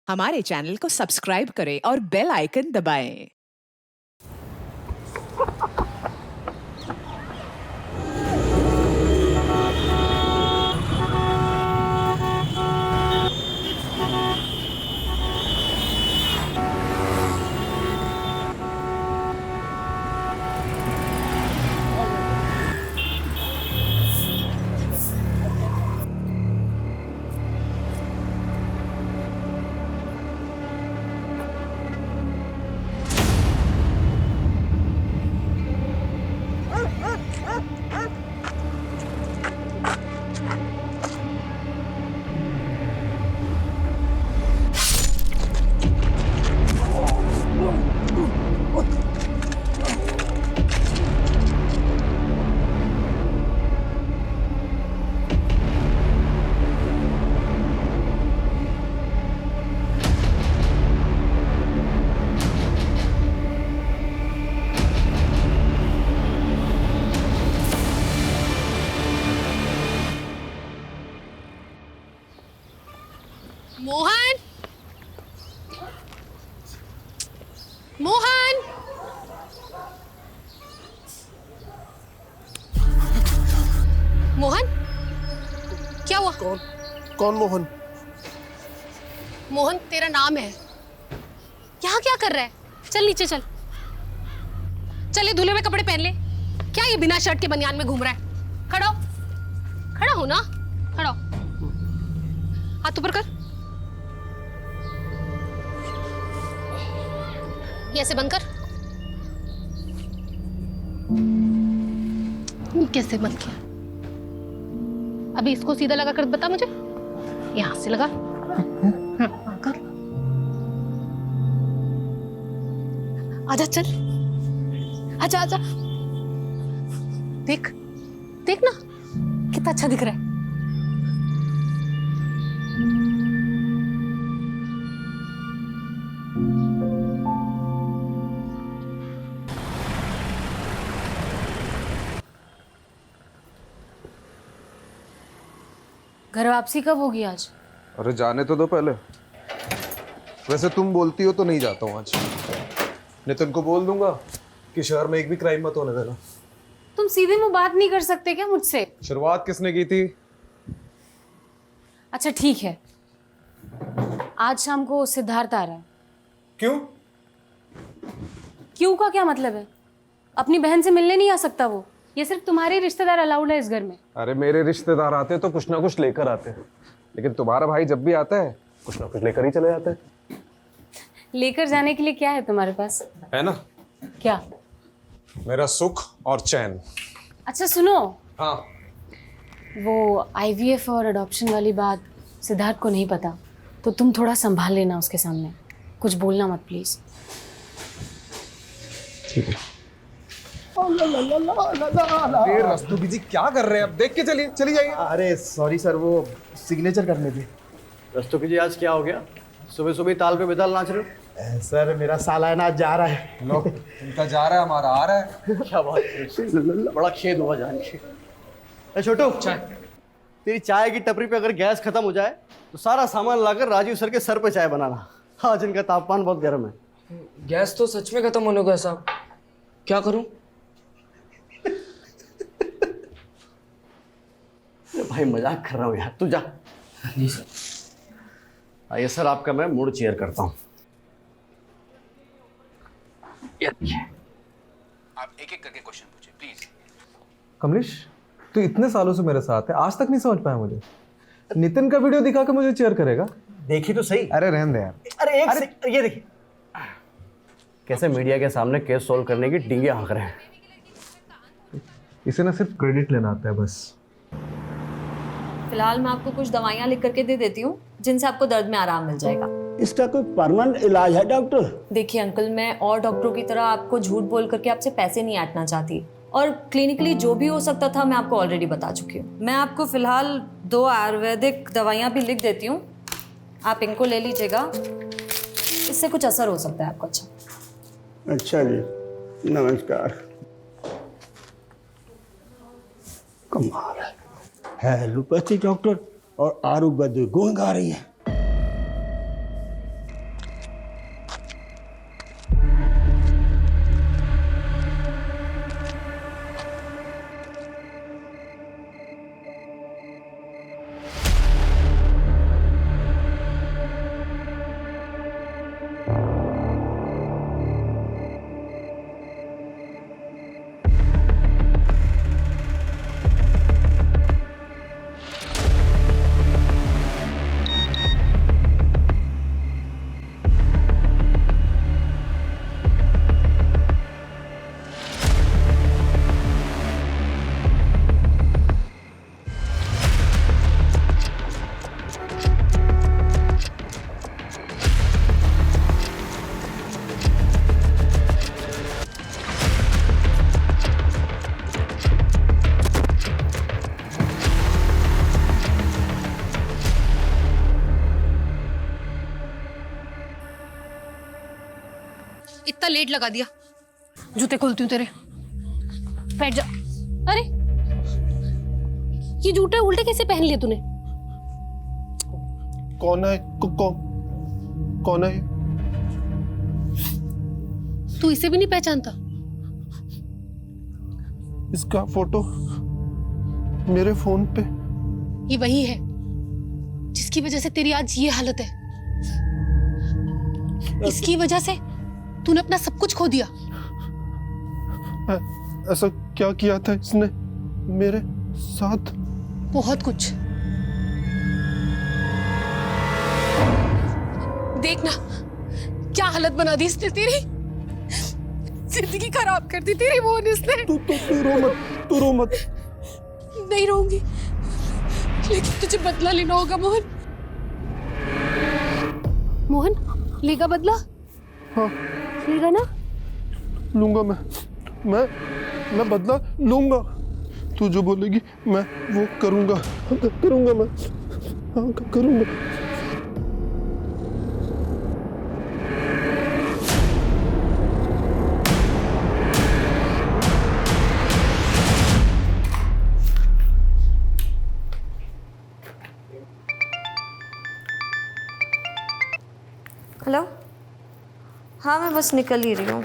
हमारे चैनल को सब्सक्राइब करें और बेल आइकन दबाएं। मोहन, मोहन, मोहन, क्या हुआ? कौन मोहन? मोहन तेरा नाम है। यहाँ क्या कर रहा है? चल नीचे चल। चल ये धुले हुए कपड़े पहन ले। क्या ये बिना शर्ट के बनियान में घूम रहा है? खड़ा हो, खड़ा हो ना, खड़ा हो। हाथ ऊपर कर। ये ऐसे बंद कर। कैसे बंद किया? अभी इसको सीधा लगा कर बता मुझे। यहां से लगा। कर। आजा चल। आजा आजा। देख देख ना कितना अच्छा दिख रहा है। घर वापसी कब होगी आज? अरे जाने तो दो पहले। वैसे तुम बोलती हो तो नहीं जाता हूँ आज। नितिन को बोल दूंगा कि शहर में एक भी क्राइम मत होने देना। तुम सीधे मुंह बात नहीं कर सकते क्या मुझसे? शुरुआत किसने की थी? अच्छा ठीक है, आज शाम को सिद्धार्थ आ रहा है। क्यों? क्यों का क्या मतलब है? अपनी बहन से मिलने नहीं आ सकता वो? ये सिर्फ तुम्हारे रिश्तेदार अलाउड है इस घर में। अरे मेरे रिश्तेदार आते तो कुछ ना कुछ लेकर आते हैं, लेकिन तुम्हारा भाई जब भी आता है कुछ ना कुछ लेकर ही चले जाते हैं। लेकर जाने के लिए क्या है तुम्हारे पास? है ना? क्या? मेरा सुख और चैन। अच्छा सुनो, हाँ। वो IVF और अडॉप्शन वाली बात सिद्धार्थ को नहीं पता, तो तुम थोड़ा संभाल लेना उसके सामने। कुछ बोलना मत प्लीज। ठीक है। रस्तोगी जी क्या कर रहे हैं? अब देख के चलिए, चली जाइए। अरे सॉरी सर, वो सिग्नेचर करने थे। रस्तों जी आज क्या हो गया? सुबह सुबह ताल पे बेताल नाच रहे हो? सर मेरा सालाना आज जा रहा है। लो, उनका जा रहा है, हमारा आ रहा है। क्या बात है, बड़ा खेद हुआ जान के। ए छोटू, चाय। तेरी चाय की टपरी पे अगर गैस खत्म हो जाए तो सारा सामान लाकर राजीव सर के सर पे चाय बनाना। आज इनका तापमान बहुत गर्म है। गैस तो सच में खत्म होने को है साहब, क्या करूं? भाई मजाक कर रहा हूँ यार, तू जा। जी सर। आइए सर, आपका मैं मूड चेयर करता हूँ। आप एक एक करके क्वेश्चन पूछिए प्लीज। कमलेश, तू इतने सालों से मेरे साथ है, आज तक नहीं समझ पाया मुझे। नितिन का वीडियो दिखा के मुझे चेयर करेगा? देखी तो सही। अरे रहने दे यार। अरे ये देखिए कैसे मीडिया के सामने केस सोल्व करने की डींगे हाँक रहे हैं। इसे ना सिर्फ क्रेडिट लेना आता है बस। फिलहाल मैं आपको कुछ दवाइयाँ लिख करके दे देती हूँ जिनसे आपको दर्द में आराम मिल जाएगा। इसका कोई परमानेंट इलाज है डॉक्टर? देखिए अंकल, मैं और डॉक्टरों की तरह आपको झूठ बोल करके आपसे पैसे नहीं ऐंठना चाहती, और क्लिनिकली जो भी हो सकता था मैं आपको ऑलरेडी बता चुकी हूँ। मैं आपको फिलहाल 2 आयुर्वेदिक दवाइयाँ भी लिख देती हूँ, आप इनको ले लीजिएगा, इससे कुछ असर हो सकता है आपको। अच्छा जी, नमस्कार। कमाल है एलोपैथी डॉक्टर और आयुर्वेदिक गुण गा रही है। इतना लेट लगा दिया। जूते खोलती हूँ तेरे। बैठ जा। अरे ये जूते उल्टे कैसे पहन लिए तूने? कौन है? कौन है? तू इसे भी नहीं पहचानता? इसका फोटो मेरे फोन पे। ये वही है जिसकी वजह से तेरी आज ये हालत है। इसकी वजह से तूने अपना सब कुछ खो दिया। ऐसा क्या किया था इसने मेरे साथ? बहुत कुछ। देखना क्या हालत बना दी इसने तेरी। जिंदगी खराब कर दी तेरी मोहन इसने। तू रो मत। नहीं रहूंगी, लेकिन तुझे बदला लेना होगा मोहन। मोहन लेगा बदला? हाँ लेगा ना? लूंगा मैं बदला लूंगा। तू जो बोलेगी मैं वो करूंगा मैं। हाँ करूंगा। हेलो, हाँ मैं बस निकल ही रही हूँ।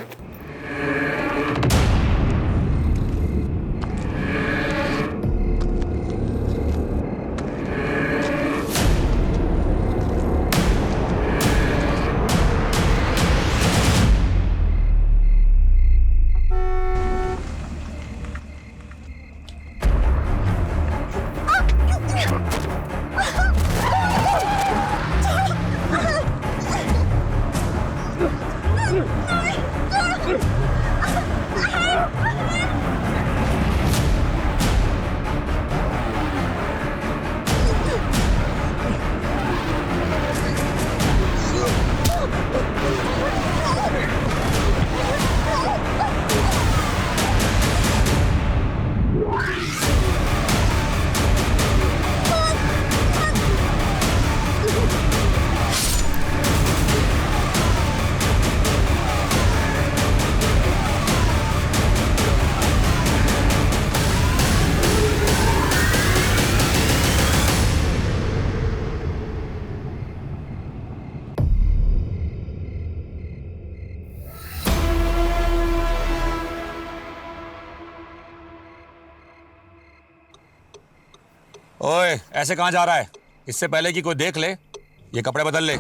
ओए, ऐसे कहाँ जा रहा है? इससे पहले कि कोई देख ले, ये कपड़े बदल ले।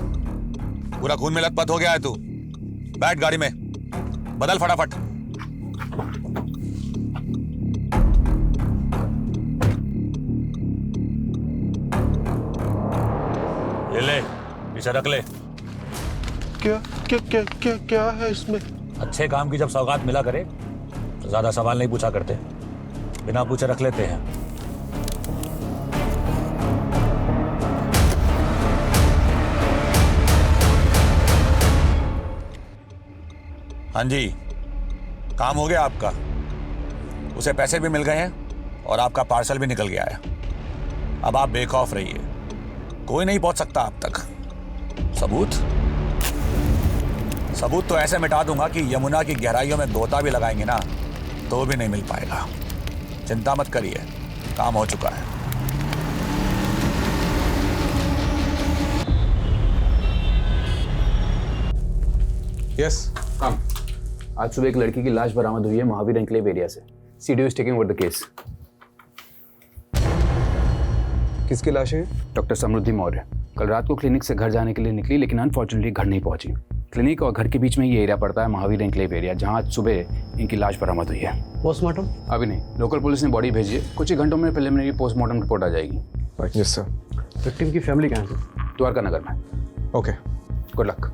पूरा खून में लथपथ हो गया है तू। बैठ गाड़ी में, बदल फटाफट। ये ले, इसे रख ले। क्या है इसमें? अच्छे काम की जब सौगात मिला करे तो ज्यादा सवाल नहीं पूछा करते, बिना पूछे रख लेते हैं। हाँ जी, काम हो गया आपका। उसे पैसे भी मिल गए हैं और आपका पार्सल भी निकल गया है। अब आप बेखौफ रहिए, कोई नहीं पहुंच सकता आप तक। सबूत तो ऐसे मिटा दूंगा कि यमुना की गहराइयों में गोता भी लगाएंगे ना तो भी नहीं मिल पाएगा। चिंता मत करिए, काम हो चुका है। Yes come. आज सुबह एक लड़की की लाश बरामद हुई है महावीर एनक्लेव एरिया से। CDO is taking over the case. किसकी लाश है? डॉक्टर समृद्धि मौर्य कल रात को क्लिनिक से घर जाने के लिए निकली, लेकिन अनफॉर्चुनेटली घर नहीं पहुंची। क्लिनिक और घर के बीच में ये एरिया पड़ता है, महावीर एनक्लेव एरिया, जहां आज सुबह इनकी लाश बरामद हुई है। पोस्टमार्टम अभी नहीं, लोकल पुलिस ने बॉडी भेजी है। कुछ ही घंटों में प्रिलिमिनरी पोस्टमार्टम रिपोर्ट आ जाएगी। Yes sir. विक्टिम की फैमिली कहाँ है? द्वारका नगर में। Okay, good luck.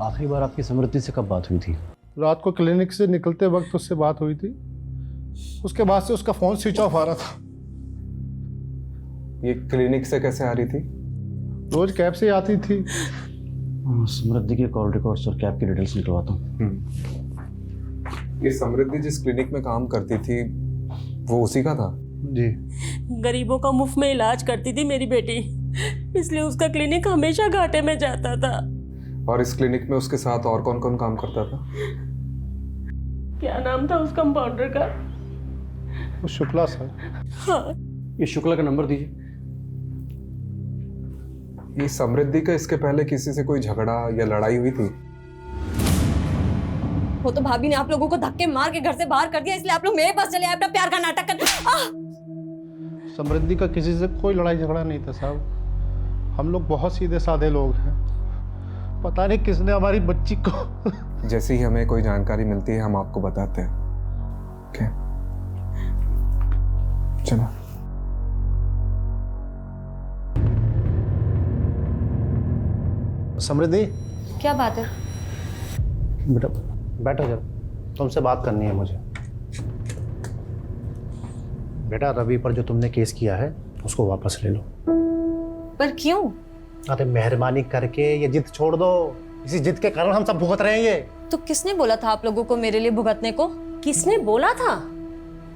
आखिरी बार आपकी समृद्धि से कब बात हुई थी? रात को क्लिनिक से निकलते वक्त उससे बात हुई थी। उसके बाद से उसका फोन स्विच ऑफ आ रहा था। ये क्लिनिक से कैसे आ रही थी? रोज कैब से आती थी। समृद्धि के कॉल रिकॉर्ड्स और कैब की डिटेल्स निकलवाता हूँ। ये समृद्धि जिस क्लिनिक में काम करती थी वो उसी का था? जी। गरीबों का मुफ्त में इलाज करती थी मेरी बेटी, इसलिए उसका क्लिनिक हमेशा घाटे में जाता था। और इस क्लिनिक में उसके साथ और कौन कौन काम करता था? क्या नाम था उस कंपाउंडर का? वो शुक्ला सर। हाँ। ये शुक्ला का नंबर दीजिए। ये समृद्धि का इसके पहले किसी से कोई झगड़ा या लड़ाई हुई थी? वो तो भाभी ने आप लोगों को धक्के मार के घर से बाहर कर दिया, इसलिए आप लोग मेरे पास चले आए अपना प्यार का नाटक कर। समृद्धि का किसी से कोई लड़ाई झगड़ा नहीं था साहब। हम लोग बहुत सीधे साधे लोग हैं। पता नहीं किसने हमारी बच्ची को जैसे ही हमें कोई जानकारी मिलती है हम आपको बताते हैं। ओके, चलो। समृद्धि, क्या बात है? बेटा बैठो जरा, तुमसे बात करनी है मुझे। बेटा, रवि पर जो तुमने केस किया है उसको वापस ले लो। पर क्यों? अरे मेहरबानी करके ये जिद छोड़ दो। इसी जिद के कारण हम सब भुगत रहे हैं ये। तो किसने बोला था आप लोगों को मेरे लिए भुगतने को? किसने बोला था?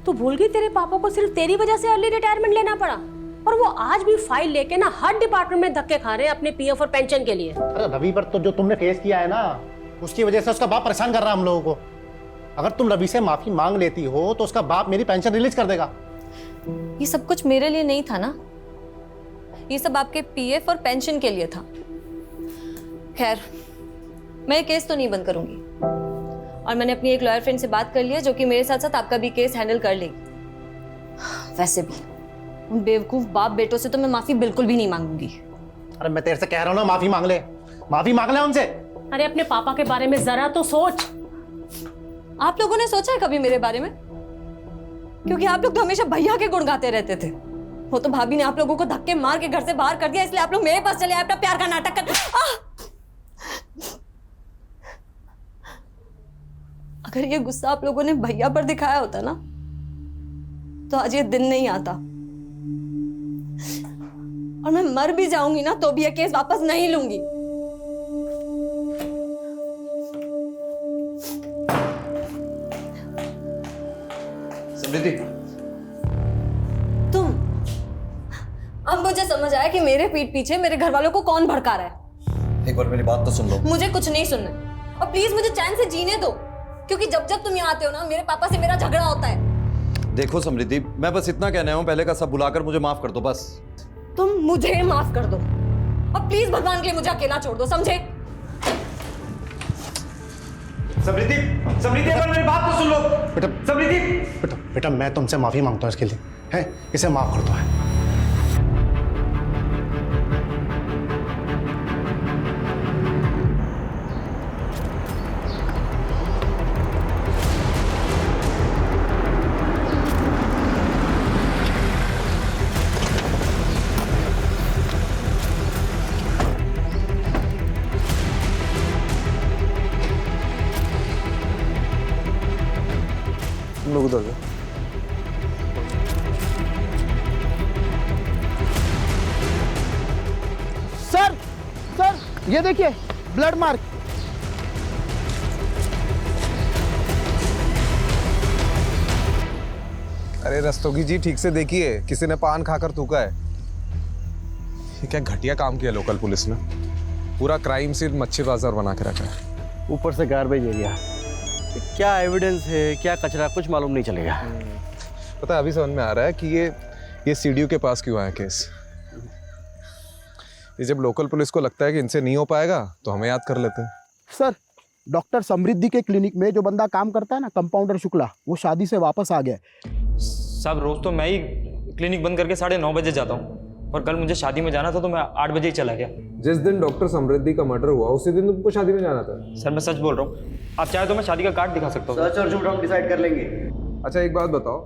तू भूल गई तेरे पापा को सिर्फ तेरी वजह से अर्ली रिटायरमेंट लेना पड़ा, और वो आज भी फाइल लेके ना हर डिपार्टमेंट में धक्के खा रहे हैं अपने पीएफ और पेंशन के लिए। अरे रवि पर तो जो तुमने केस किया है ना, उसकी वजह से उसका बाप परेशान कर रहा है हम लोगों को। अगर तुम रवि से माफी मांग लेती हो तो उसका बाप मेरी पेंशन रिलीज कर देगा। ये सब कुछ मेरे लिए नहीं था ना, ये सब आपके पीएफ और पेंशन के लिए था। खैर, मैं ये केस तो नहीं बंद करूंगी, और मैंने अपनी एक लॉयर फ्रेंड से बात कर ली है जो कि मेरे साथ साथ आपका भी केस हैंडल कर लेगी। वैसे भी उन बेवकूफ बाप बेटों से तो मैं माफी बिल्कुल भी नहीं मांगूंगी। अरे मैं तेरे से कह रहा हूं ना, माफी मांग ले, माफी मांग ले उनसे। अरे अपने पापा के बारे में जरा तो सोच। आप लोगों ने सोचा है कभी मेरे बारे में? क्योंकि आप लोग तो हमेशा भैया के गुण गाते रहते थे। वो तो भाभी ने आप लोगों को धक्के मार के घर से बाहर कर दिया, इसलिए आप लोग मेरे पास चले आए अपना प्यार का नाटक कर। अगर ये गुस्सा आप लोगों ने भैया पर दिखाया होता ना, तो आज ये दिन नहीं आता, और मैं मर भी जाऊंगी ना तो भी ये केस वापस नहीं लूंगी। समृद्धि, तुम, अब मुझे समझ आया कि मेरे पीठ पीछे मेरे घर वालों को कौन भड़का रहा है। एक बार मेरी बात तो सुन लो। मुझे कुछ नहीं सुनना, और प्लीज मुझे चैन से जीने दो, क्योंकि जब जब तुम यहाँ आते हो ना, मेरे पापा से मेरा झगड़ा होता है। देखो समृद्धि, मैं बस इतना कहने आया हूं, पहले का सब भुलाकर मुझे माफ कर दो बस। तुम मुझे माफ कर दो, और प्लीज भगवान के लिए मुझे अकेला छोड़ दो, समझे? समृद्धि, समृद्धि, एक बार मेरी बात तो सुन लो। बेटा, समृद्धि, बेटा, बेटा, मैं तुमसे माफी मांगता हूँ इसके लिए, है? इसे माफ कर दो। है तुम लोग उधर जाओ। सर, सर, ये देखिए ब्लड मार्क। अरे रस्तोगी जी, ठीक से देखिए, किसी ने पान खाकर थूका है। ये क्या घटिया काम किया लोकल पुलिस ने। पूरा क्राइम सीन मच्छी बाजार बना के रखा है। ऊपर से गार्बेज एरिया। क्या एविडेंस है, क्या कचरा, कुछ मालूम नहीं चलेगा। पता है, अभी समझ में आ रहा है कि ये सीडीओ के पास क्यों आया केस। ये जब लोकल पुलिस को लगता है कि इनसे नहीं हो पाएगा तो हमें याद कर लेते हैं। सर, डॉक्टर समृद्धि के क्लिनिक में जो बंदा काम करता है ना, कंपाउंडर शुक्ला, वो शादी से वापस आ गया। साहब, रोज तो मैं ही क्लिनिक बंद करके 9:30 बजे जाता हूँ, और कल मुझे शादी में जाना था तो मैं 8 बजे ही चला गया। जिस दिन डॉक्टर समृद्धि का मर्डर हुआ उसी दिन तुमको शादी में जाना था। सर मैं सच बोल रहा हूँ, आप चाहे तो मैं शादी का कार्ड दिखा सकता हूँ। सच और झूठ हम डिसाइड कर लेंगे। अच्छा एक बात बताओ,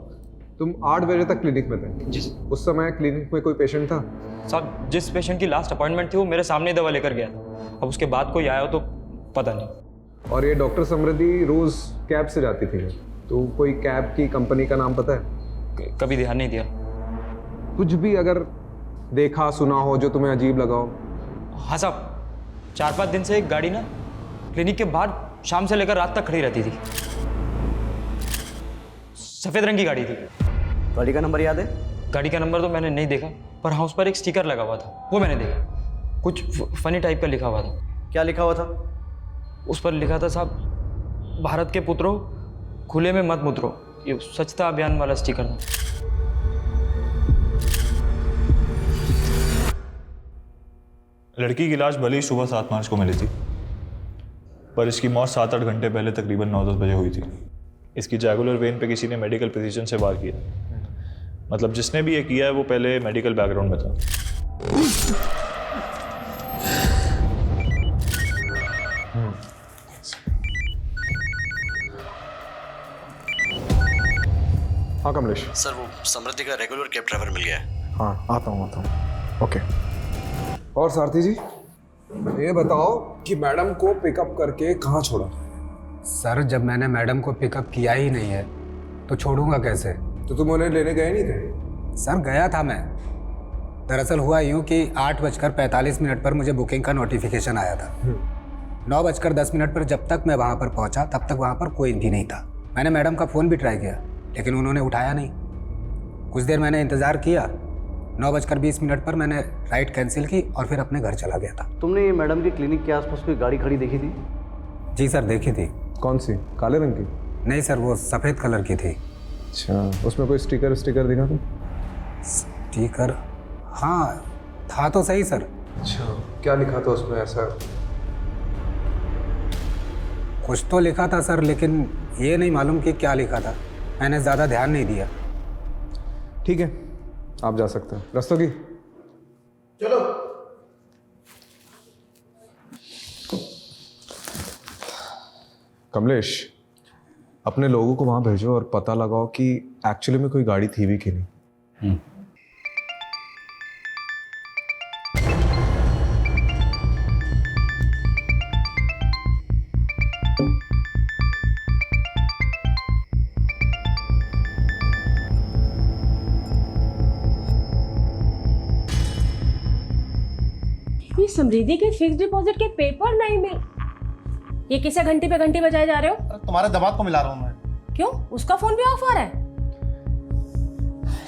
तुम 8 बजे तक क्लिनिक में थे? जी। उस समय क्लिनिक में कोई पेशेंट था? साहब, जिस पेशेंट की लास्ट अपॉइंटमेंट थी वो मेरे सामने दवा लेकर गया था। अब उसके बाद कोई आया हो तो पता नहीं। और ये डॉक्टर समृद्धि रोज कैब से जाती थी, तो कोई कैब की कंपनी का नाम पता है? कभी ध्यान नहीं दिया। कुछ भी अगर देखा सुना हो जो तुम्हें अजीब लगा हो? हाँ साहब, 4-5 दिन से एक गाड़ी ना क्लिनिक के बाहर शाम से लेकर रात तक खड़ी रहती थी। सफेद रंग की गाड़ी थी। गाड़ी का नंबर याद है? गाड़ी का नंबर तो मैंने नहीं देखा, पर हाँ उस पर एक स्टिकर लगा हुआ था, वो मैंने देखा। कुछ फनी टाइप का लिखा हुआ था। क्या लिखा हुआ था? उस पर लिखा था साहब, भारत के पुत्रों खुले में मत मुतरो। ये स्वच्छता अभियान वाला स्टिकर था। लड़की की लाश भले ही सुबह 7 मार्च को मिली थी, पर इसकी मौत 7-8 घंटे पहले तकरीबन 9-10 बजे हुई थी। इसकी जैगुलर वेन पे किसी ने मेडिकल प्रिसीजन से वार किया। मतलब जिसने भी ये किया है वो पहले मेडिकल बैकग्राउंड में था। हाँ कमलेश। सर वो समृद्धि का रेगुलर कैब ड्राइवर मिल गया है। हाँ आता हूँ ओके। और सारथी जी ये बताओ कि मैडम को पिकअप करके कहाँ छोड़ा? सर जब मैंने मैडम को पिकअप किया ही नहीं है तो छोड़ूंगा कैसे? तो तुम उन्हें लेने गए नहीं थे? सर गया था मैं। दरअसल हुआ यूँ कि 8:45 पर मुझे बुकिंग का नोटिफिकेशन आया था। 9:10 पर जब तक मैं वहाँ पर पहुँचा तब तक वहाँ पर कोई भी नहीं था। मैंने मैडम का फ़ोन भी ट्राई किया लेकिन उन्होंने उठाया नहीं। कुछ देर मैंने इंतज़ार किया। 9:20 पर मैंने राइड कैंसिल की और फिर अपने घर चला गया था। तुमने ये मैडम के क्लिनिक के आसपास कोई गाड़ी खड़ी देखी थी? जी सर देखी थी। कौन सी? काले रंग की? नहीं सर वो सफ़ेद कलर की थी। अच्छा उसमें कोई स्टिकर दिखा था? स्टिकर हाँ था तो सही सर। अच्छा क्या लिखा था उसमें ऐसा? कुछ तो लिखा था सर लेकिन ये नहीं मालूम कि क्या लिखा था। मैंने ज़्यादा ध्यान नहीं दिया। ठीक है आप जा सकते हैं। रस्तोगी चलो। कमलेश अपने लोगों को वहां भेजो और पता लगाओ कि एक्चुअली में कोई गाड़ी थी भी कि नहीं। ये समृद्धि के फिक्स डिपॉजिट के पेपर नहीं मिल। ये किसे घंटी पे घंटी बजाए जा रहे हो? तुम्हारे दबाव को मिला रहा हूँ मैं। क्यों उसका फोन भी ऑफ आ रहा है?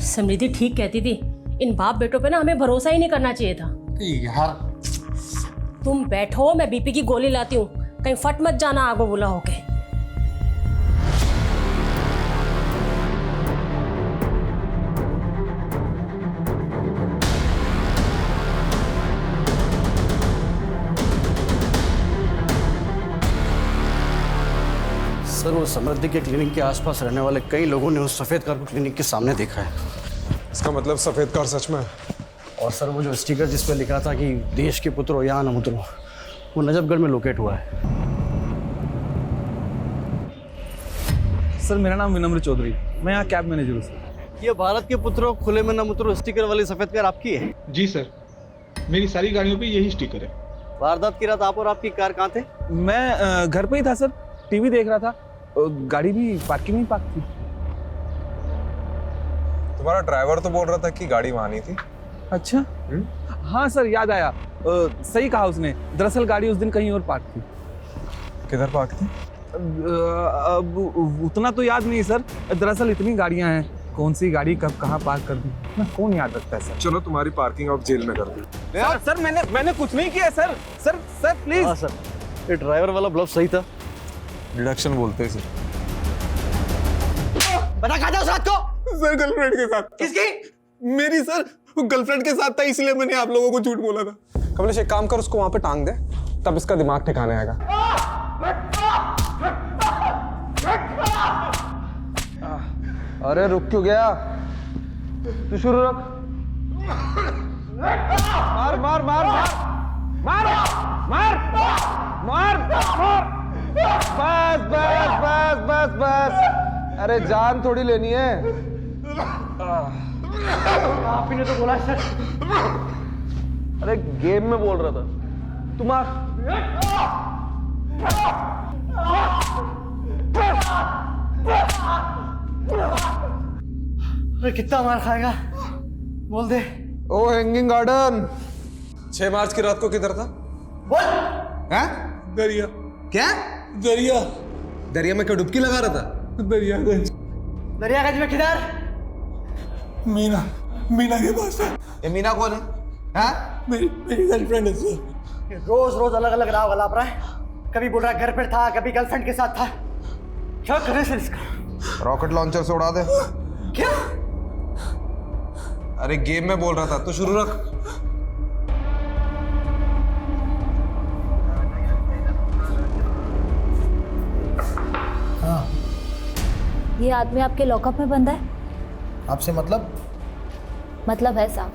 समृद्धि ठीक कहती थी, इन बाप बेटों पे ना हमें भरोसा ही नहीं करना चाहिए था। यार तुम बैठो मैं बीपी की गोली लाती हूँ, कहीं फट मत जाना आगो बुला होके। सर वो समृद्धि के क्लिनिक के आसपास रहने वाले कई लोगों ने उस सफ़ेद कार को क्लिनिक के सामने देखा है। इसका मतलब सफ़ेद कार सच में है? और सर वो जो स्टिकर जिस पर लिखा था कि देश के पुत्रों यहाँ न उतरो, वो नजफगढ़ में लोकेट हुआ है। सर मेरा नाम विनम्र चौधरी, मैं यहाँ कैब मैनेजर हूँ सर। ये भारत के पुत्रों खुले में न उतरो स्टिकर वाली सफ़ेद कार आपकी है? जी सर मेरी सारी गाड़ियों पे यही स्टिकर है। वारदात की रात आप और आपकी कार कहाँ थे? मैं घर पे ही था सर, टीवी देख रहा था। गाड़ी भी पार्किंग में पार्क थी। तुम्हारा ड्राइवर तो बोल रहा था कि गाड़ी वहां नहीं थी। अच्छा हाँ सर याद आया। सही कहा उसने, दरअसल गाड़ी उस दिन कहीं और पार्क थी। किधर पार्क थी? अब उतना तो याद नहीं सर, दरअसल इतनी गाड़ियां हैं, कौन सी गाड़ी कब कहाँ पार्क कर दी ना कौन याद रखता है सर। चलो तुम्हारी पार्किंग अब जेल में कर दी। सर मैंने कुछ नहीं किया सर। Sir please. हाँ सर ये ड्राइवर वाला ब्लफ सही था। डिडक्शन बोलते हैं सर। पता कहाँ था उस रात को? सर गर्लफ्रेंड के साथ। किसकी? मेरी सर, वो गर्लफ्रेंड के साथ था इसलिए मैंने आप लोगों को झूठ बोला था। कमलेश एक काम कर, उसको वहां पे टांग दे, तब इसका दिमाग ठिकाने आएगा। अरे रुक क्यों गया? तू शुरू रख। मार मार मार मार मार मार मार। बस बस बस बस बस। अरे जान थोड़ी लेनी है। आप ही ने तो बोला सर। अरे गेम में बोल रहा था। तुम अरे कितना मार खाएगा बोल दे। ओ हैंगिंग गार्डन 6 मार्च की रात को किधर था? बोल। हैं? दरिया। क्या? दरिया। दरिया में क्या डुबकी लगा रहा था? दरियागंज। दरियागंज में किधर? मीना मीना के पास है। ये मीना कौन है? हाँ? मेरी गर्लफ्रेंड है सर। रोज रोज अलग अलग राव गलाप रहा है। कभी बोल रहा है घर पर था, कभी गर्लफ्रेंड के साथ था। क्या करे सर इसका? रॉकेट लॉन्चर से उड़ा दे। क्या? अरे गेम में बोल रहा था, तो शुरू रख। हाँ। ये आदमी आपके लॉकअप में बंद है? आपसे मतलब? मतलब है साहब,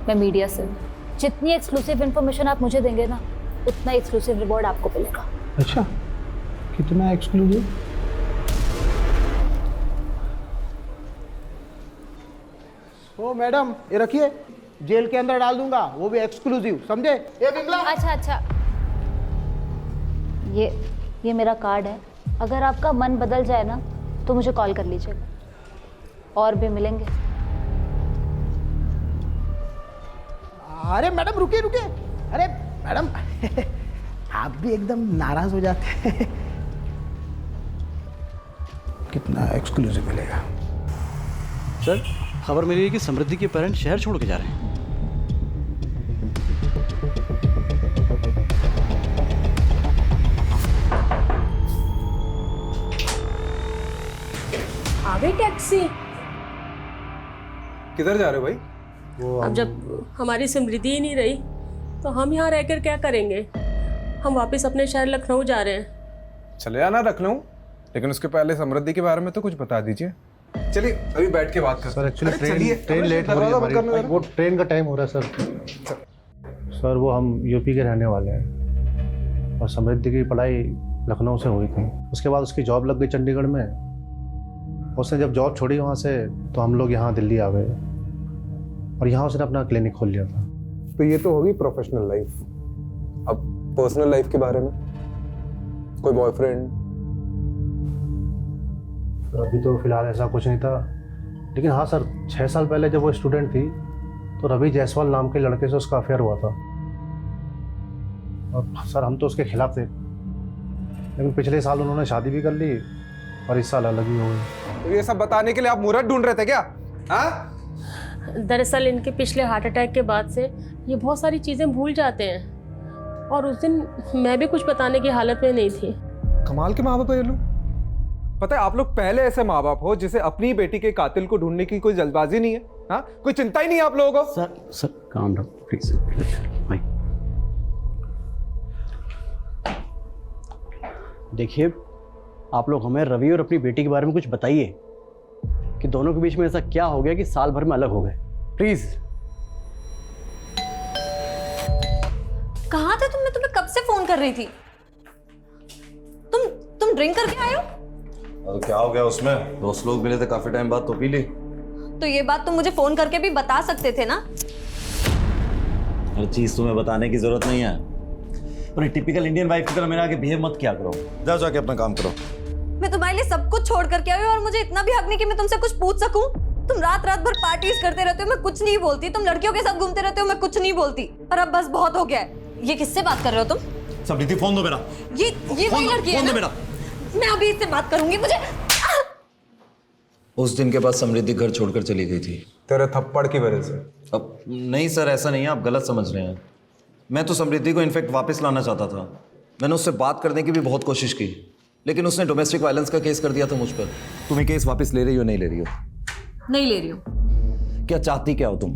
मैं मीडिया से हूँ। जितनी एक्सक्लूसिव इन्फॉर्मेशन आप मुझे देंगे ना, उतना एक्सक्लूसिव रिवॉर्ड आपको मिलेगा। अच्छा, कितना एक्सक्लूसिव? ओ मैडम, ये रखिए, जेल के अंदर डाल दूंगा, वो भी एक्सक्लूसिव, समझे? ये बिमला। अच्छा अच्छा, ये मेरा कार्ड है। अगर आपका मन बदल जाए ना तो मुझे कॉल कर लीजिएगा, और भी मिलेंगे। अरे मैडम रुकिए रुकिए, अरे मैडम आप भी एकदम नाराज हो जाते हैं। कितना एक्सक्लूसिव मिलेगा? सर, खबर मिली है कि समृद्धि के पेरेंट्स शहर छोड़ के जा रहे हैं। आ गई टैक्सी। किधर जा रहे हो भाई? अब जब हमारी समृद्धि ही नहीं रही तो हम यहाँ रहकर क्या करेंगे? हम वापस अपने शहर लखनऊ जा रहे हैं। चले आना लखनऊ, लेकिन उसके पहले समृद्धि के बारे में तो कुछ बता दीजिए। चलिए अभी बैठ के बात करते हैं। सर एक्चुअली ट्रेन लेट हो रही है हमारी। वो ट्रेन का टाइम हो रहा है सर। वो हम यूपी के रहने वाले हैं और समृद्धि की पढ़ाई लखनऊ से हुई थी। उसके बाद उसकी जॉब लग गई चंडीगढ़ में। उसने जब जॉब छोड़ी वहाँ से तो हम लोग यहाँ दिल्ली आ गए और यहाँ उसने अपना क्लिनिक खोल लिया था। तो ये तो होगी प्रोफेशनल लाइफ। अब पर्सनल लाइफ के बारे में कोई बॉयफ्रेंड? अभी तो फिलहाल ऐसा कुछ नहीं था, लेकिन हाँ सर, 6 साल पहले जब वो स्टूडेंट थी तो रवि जायसवाल नाम के लड़के से उसका अफेयर हुआ था। और सर हम तो उसके खिलाफ थे, लेकिन पिछले साल उन्होंने शादी भी कर ली और इस साल अलग ही हो गई। तो ये सब बताने के लिए आप मुहूर्त ढूंढ रहे थे क्या? हाँ? दरअसल इनके पिछले हार्ट अटैक के बाद से ये बहुत सारी चीज़ें भूल जाते हैं और उस दिन मैं भी कुछ बताने की हालत में नहीं थी। कमाल के माँ बाप है ये लोग। पता है आप लोग पहले ऐसे माँ बाप हो जिसे अपनी बेटी के कातिल को ढूंढने की कोई जल्दबाजी नहीं है। हाँ, कोई चिंता ही नहीं है आप लोगों को। सर काम डाउन प्लीज भाई। देखिए, आप लोग हमें रवि और अपनी बेटी के बारे में कुछ बताइए कि दोनों के बीच में ऐसा क्या हो गया कि साल भर में अलग हो गए, प्लीज। कहाँ थे तुम? मैं तुम्हें कब से फोन कर रही थी। तुम ड्रिंक करके आए हो? तो क्या हो गया उसमें? दोस्त लोग मिले थे काफी टाइम बाद तो पी ली। तो ये बात तुम मुझे फोन करके भी बता सकते थे ना। हर चीज तुम्हें बताने की जरूरत नहीं है। पर टिपिकल इंडियन वाइफ की तरह मेरे आगे बिहेव मत किया करो। जाओ जाके अपना काम करो। मैं तुम्हारे लिए सब कुछ छोड़ करके आई हूँ और मुझे इतना भी हक नहीं कि मैं तुमसे कुछ पूछ सकूं। तुम रात रात भर पार्टीज करते रहते हो, मैं कुछ नहीं बोलती। तुम लड़कियों के साथ घूमते रहते हो, मैं कुछ नहीं बोलती। पर अब बस बहुत हो गया है। ये किससे बात कर रहे हो तुम? समृद्धि फोन दो मेरा। ये वही लड़की है ना? मैं अभी इससे बात करूंगी। मुझे उस दिन के बाद समृद्धि घर छोड़कर चली गई थी तेरे थप्पड़ की वजह से। अब नहीं सर, ऐसा नहीं है, आप गलत समझ रहे हैं। मैं तो समृद्धि को इनफैक्ट वापस लाना चाहता था। मैंने उससे बात करने की भी बहुत कोशिश की, लेकिन उसने डोमेस्टिक वायलेंस का केस कर दिया था मुझ पर। तुम्हें केस वापस ले रही हो नहीं ले रही हो? नहीं ले रही हूँ। क्या चाहती क्या हो तुम?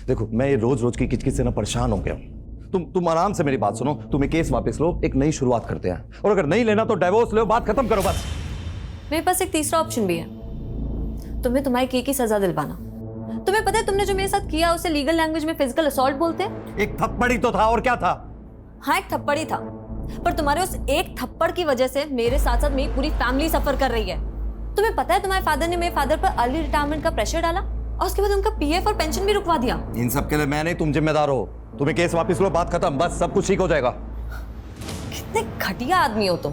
देखो, मैं ये रोज रोज की किचकिच से ना परेशान हो गया हूं। तुम आराम से मेरी बात सुनो। तुम केस वापस लो, एक नई शुरुआत करते हैं। और अगर नहीं लेना तो डिवोर्स लो, बात खत्म करो बस। मेरे पास एक तीसरा ऑप्शन भी है। तुम्हें तुम्हारी की सजा दिलवाना। तुम्हें पता है तुमने जो मेरे साथ किया उसे लीगल लैंग्वेज में फिजिकल असॉल्ट बोलते हैं। एक थप्पड़ ही तो था, और क्या था? हाँ, एक थप्पड़ ही था, पर तुम्हारे उस एक थप्पड़ की वजह से मेरे साथ साथ मेरी पूरी फैमिली सफर कर रही है। तुम्हें पता है तुम्हारे फादर ने मेरे फादर पर अर्ली रिटायरमेंट का प्रेशर डाला और उसके बाद उनका पीएफ और पेंशन भी रुकवा दिया। इन सब के लिए मैं नहीं, तुम जिम्मेदार हो। तुम्हें केस वापस लो, बात खत्म, बस सब कुछ ठीक हो जाएगा। कितने घटिया आदमी हो तुम।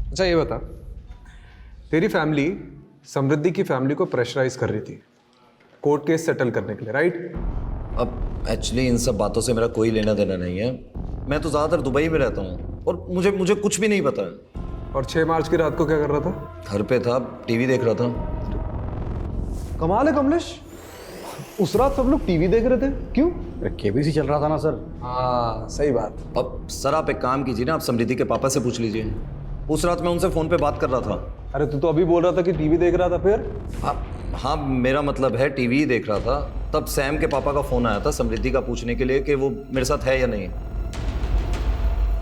अच्छा ये बता, तेरी फैमिली समृद्धि की फैमिली को प्रेशराइज कर रही थी कोर्ट केस सेटल करने के लिए, राइट? अब एक्चुअली इन सब बातों से मेरा कोई लेना देना नहीं है। मैं तो ज़्यादातर दुबई में रहता हूँ और मुझे कुछ भी नहीं पता है। और 6 मार्च की रात को क्या कर रहा था? घर पे था, टीवी देख रहा था। कमाल है कमलेश, उस रात सब लोग टीवी देख रहे थे, क्यों? केबीसी चल रहा था ना सर। हाँ सही बात। अब सर आप एक काम कीजिए ना, आप समृद्धि के पापा से पूछ लीजिए। उस रात मैं उनसे फोन पे बात कर रहा था। अरे तू तो अभी बोल रहा था कि टीवी देख रहा था, फिर? हाँ मेरा मतलब है टीवी ही देख रहा था। तब सैम के पापा का फोन आया था समृद्धि का पूछने के लिए कि वो मेरे साथ है या नहीं।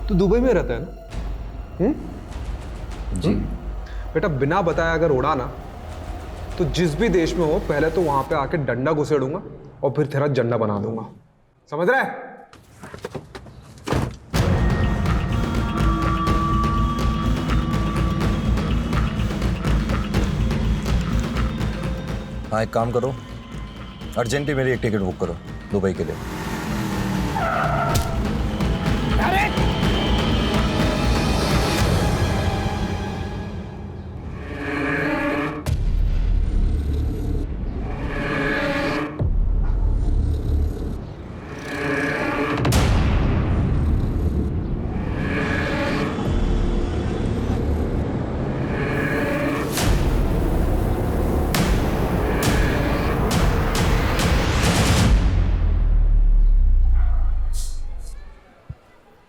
तू दुबई में रहता है ना? जी। बेटा बिना बताया अगर उड़ा ना तो जिस भी देश में हो पहले तो वहां पे आके डंडा घुसेड़ूंगा और फिर तेरा झंडा बना दूंगा, समझ रहा है? हाँ एक काम करो, अर्जेंटली मेरी एक टिकट बुक करो दुबई के लिए।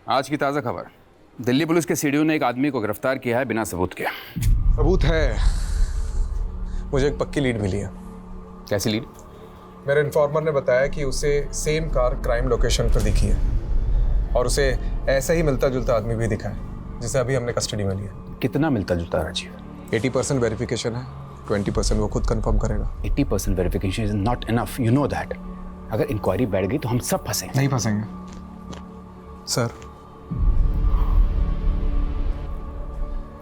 आज की ताज़ा खबर, दिल्ली पुलिस के सीडीओ ने एक आदमी को गिरफ्तार किया है बिना सबूत के। सबूत है, मुझे एक पक्की लीड मिली है। कैसी लीड? मेरे इन्फॉर्मर ने बताया कि उसे सेम कार क्राइम लोकेशन पर दिखी है और उसे ऐसा ही मिलता जुलता आदमी भी दिखा है जिसे अभी हमने कस्टडी में लिया। कितना मिलता जुलता है राजीव? 80% वेरिफिकेशन है, 20% वो खुद कंफर्म करेगा। 80% verification is not enough, you know that. अगर इंक्वायरी बैठ गई तो हम सब फंसेंगे। नहीं फंसेंगे सर।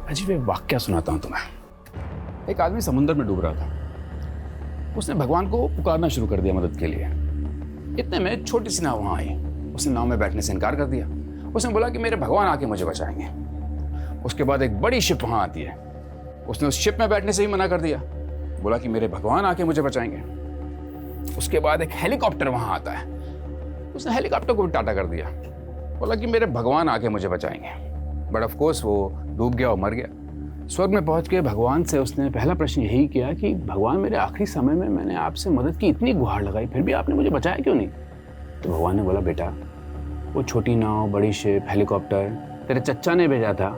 अजीब एक वाक्या सुनाता हूं तुम्हें। एक आदमी समुद्र में डूब रहा था, उसने भगवान को पुकारना शुरू कर दिया मदद के लिए। इतने में छोटी सी नाव वहां आई, उसने नाव में बैठने से इनकार कर दिया। उसने बोला कि मेरे भगवान आके मुझे बचाएंगे। उसके बाद एक बड़ी शिप वहां आती है, उसने उस शिप में बैठने से ही मना कर दिया, बोला कि मेरे भगवान आके मुझे बचाएंगे। उसके बाद एक हेलीकॉप्टर वहां आता है, उसने हेलीकॉप्टर को भी टाटा कर दिया, बोला कि मेरे भगवान आके मुझे बचाएंगे। बट ऑफ कोर्स वो डूब गया और मर गया। स्वर्ग में पहुंच के भगवान से उसने पहला प्रश्न यही किया कि भगवान मेरे आखिरी समय में मैंने आपसे मदद की इतनी गुहार लगाई, फिर भी आपने मुझे बचाया क्यों नहीं? तो भगवान ने बोला बेटा वो छोटी नाव, बड़ी शिप, हेलीकॉप्टर तेरे चच्चा ने भेजा था,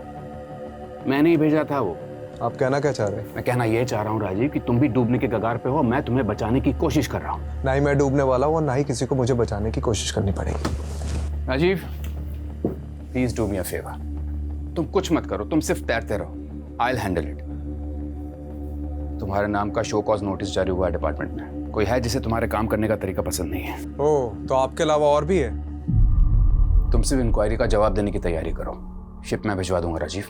मैंने ही भेजा था। वो आप कहना क्या चाह रहे हैं? मैं कहना ये चाह रहा हूँ राजीव कि तुम भी डूबने के कगार पे हो, मैं तुम्हें बचाने की कोशिश कर रहा हूँ। ना ही मैं डूबने वाला हूँ और ना ही किसी को मुझे बचाने की कोशिश करनी पड़ेगी। Rajiv please do me a favour, तुम कुछ मत करो, तुम सिर्फ तैरते रहो, आई विल हैंडल इट। तुम्हारे नाम का शो कॉज नोटिस जारी हुआ है डिपार्टमेंट में। कोई है जिसे तुम्हारे काम करने का तरीका पसंद नहीं है? ओह, तो आपके अलावा और भी है? तुम सिर्फ इंक्वायरी का जवाब देने की तैयारी करो, शिप में भिजवा दूंगा Rajiv.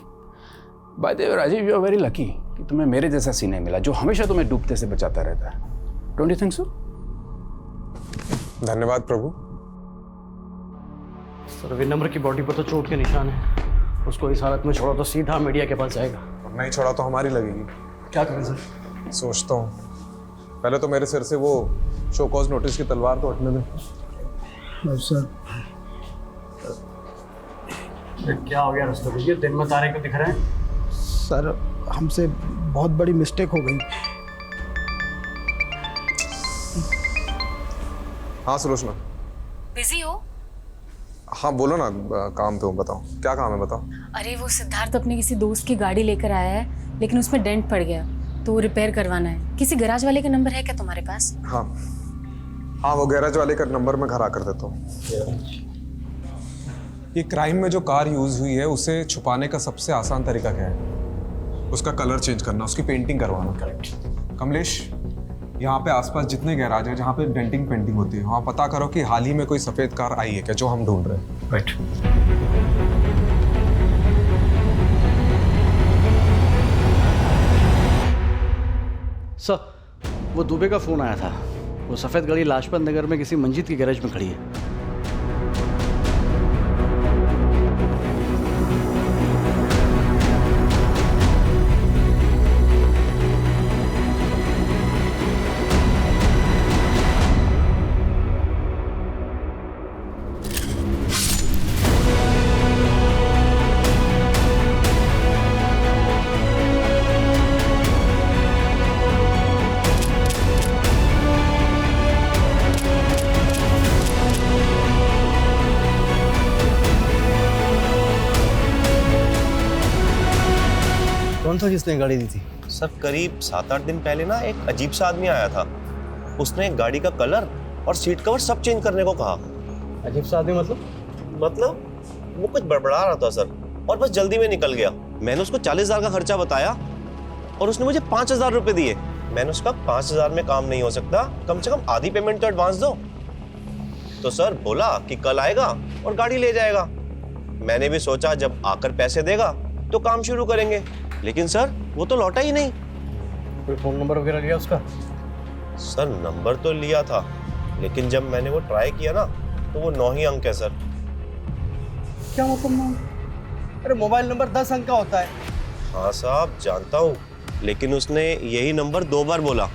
By the way Rajiv, you are very lucky कि तुम्हें मेरे जैसा सीने मिला जो हमेशा तुम्हें डूबते से बचाता रहता है। Don't you think so? धन्यवाद प्रभु। सर विनम्र की बॉडी पर तो चोट के निशान है, उसको इस हालत में छोड़ा तो सीधा मीडिया के पास जाएगा। और नहीं छोड़ा तो हमारी लगेगी। क्या करें सर? सोचता हूँ, पहले तो मेरे सिर से वो शो कॉज नोटिस की तलवार तो हटने दे। सर क्या हो गया रस्तों भैया, दिन में तारे क्यों दिख रहे हैं? सर हमसे बहुत बड़ी मिस्टेक हो गई। हाँ सुलोचना। बिजी हो? हाँ बोलो ना, काम पे हूँ, बताओ क्या काम है, बताओ। अरे वो सिद्धार्थ अपने किसी दोस्त की गाड़ी लेकर आया है, लेकिन उसमें डेंट पड़ गया तो वो रिपेयर करवाना है। किसी गैराज वाले का नंबर है क्या तुम्हारे पास? हाँ हाँ, वो गैराज वाले का नंबर मैं घर आकर देता हूँ। ये क्राइम में जो कार यूज हुई है उसे छुपाने का सबसे आसान तरीका क्या है? उसका कलर चेंज करना, उसकी पेंटिंग करवाना। करेक्ट। कमलेश, यहाँ पे आसपास जितने गैराज हैं जहाँ पे डेंटिंग पेंटिंग होती है, वहाँ पता करो कि हाल ही में कोई सफेद कार आई है क्या जो हम ढूंढ रहे हैं। राइट। सर वो दुबे का फोन आया था, वो सफेद गाड़ी लाजपत नगर में किसी मंजिद के गैराज में खड़ी है। कौन था जिसने गाड़ी दी थी? सर करीब 7-8 दिन पहले ना एक अजीब सा आदमी आया था। उसने गाड़ी का कलर और सीट कवर सब चेंज करने को कहा। अजीब सा आदमी मतलब? मतलब वो कुछ बड़बड़ा रहा था सर, और बस जल्दी में निकल गया। मैंने उसको 40,000 का खर्चा बताया और उसने मुझे 5,000 रुपए दिए। मैंने उसका 5,000 में काम नहीं हो सकता, कम से कम आधी पेमेंट तो एडवांस दो। तो सर बोला कि कल आएगा और गाड़ी ले जाएगा। मैंने भी सोचा जब आकर पैसे देगा तो काम शुरू करेंगे, लेकिन सर वो तो लौटा ही नहीं। कोई फोन नंबर वगैरह लिया उसका? सर नंबर तो लिया था, लेकिन जब मैंने वो ट्राई किया ना तो वो 9 ही अंक है सर। क्या मतलब? अरे मोबाइल नंबर 10 अंक का होता है। हाँ साहब जानता हूँ, लेकिन उसने यही नंबर 2 बार बोला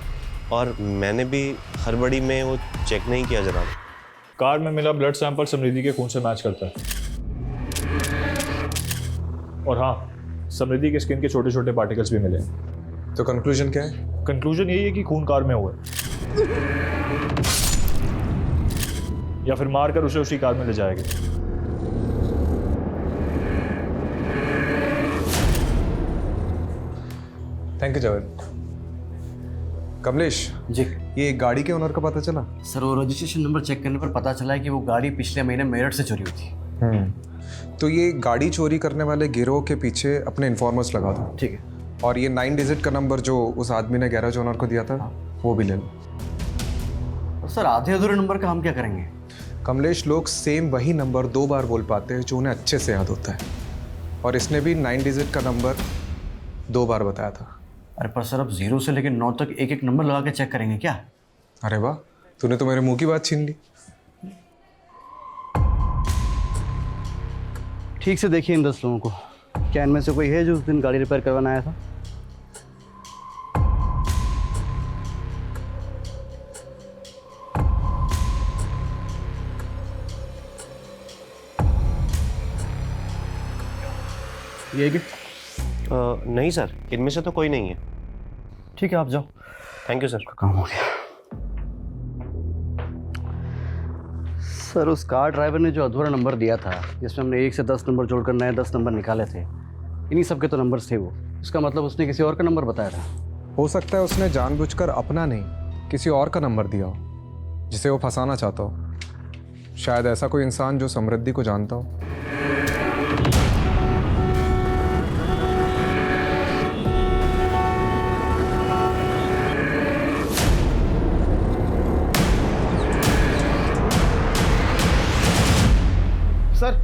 और मैंने भी हड़बड़ी में वो चेक नहीं किया जनाब। कार में मिला ब्लड सैंपल समृद्धि के खून से मैच करता है। और हाँ, समृद्धि के स्किन के छोटे छोटे पार्टिकल्स भी मिले। तो कंक्लूजन क्या है? कंक्लूजन यही है कि खून कार में हुआ है, या फिर मारकर उसे उसी कार में ले जाया गया। Thank you Javed. कमलेश जी, ये गाड़ी के ओनर का पता चला? सर वो रजिस्ट्रेशन नंबर चेक करने पर पता चला है कि वो गाड़ी पिछले महीने मेरठ से चोरी हुई थी। तो ये गाड़ी चोरी करने वाले गिरोह के पीछे अपने इन्फॉर्मर्स लगा दो। ठीक है। और ये 9 डिजिट का नंबर जो उस आदमी ने गैराज ओनर को दिया था वो भी ले लो। सर आधे अधूरे नंबर का हम क्या करेंगे? कमलेश, लोग सेम वही नंबर 2 बार बोल पाते हैं जो उन्हें अच्छे से याद होता है, और इसने भी 9 डिजिट का नंबर 2 बार बताया था। अरे पर सर अब 0 से लेकर 9 तक एक एक नंबर लगा के चेक करेंगे क्या? अरे वाह, तूने तो मेरे मुंह की बात छीन ली। ठीक से देखिए इन 10 लोगों को, क्या इनमें से कोई है जो उस दिन गाड़ी रिपेयर करवाना आया था? ये क्या? नहीं सर, इनमें से तो कोई नहीं है। ठीक है, आप जाओ। Thank you sir. काम हो गया। सर उस कार ड्राइवर ने जो अधूरा नंबर दिया था, जिसमें हमने 1 से 10 नंबर जोड़कर नए 10 नंबर निकाले थे, इन्हीं सब के तो नंबर्स थे वो। इसका मतलब उसने किसी और का नंबर बताया था। हो सकता है उसने जानबूझकर अपना नहीं किसी और का नंबर दिया हो जिसे वो फंसाना चाहता हो। शायद ऐसा कोई इंसान जो समृद्धि को जानता हो। सर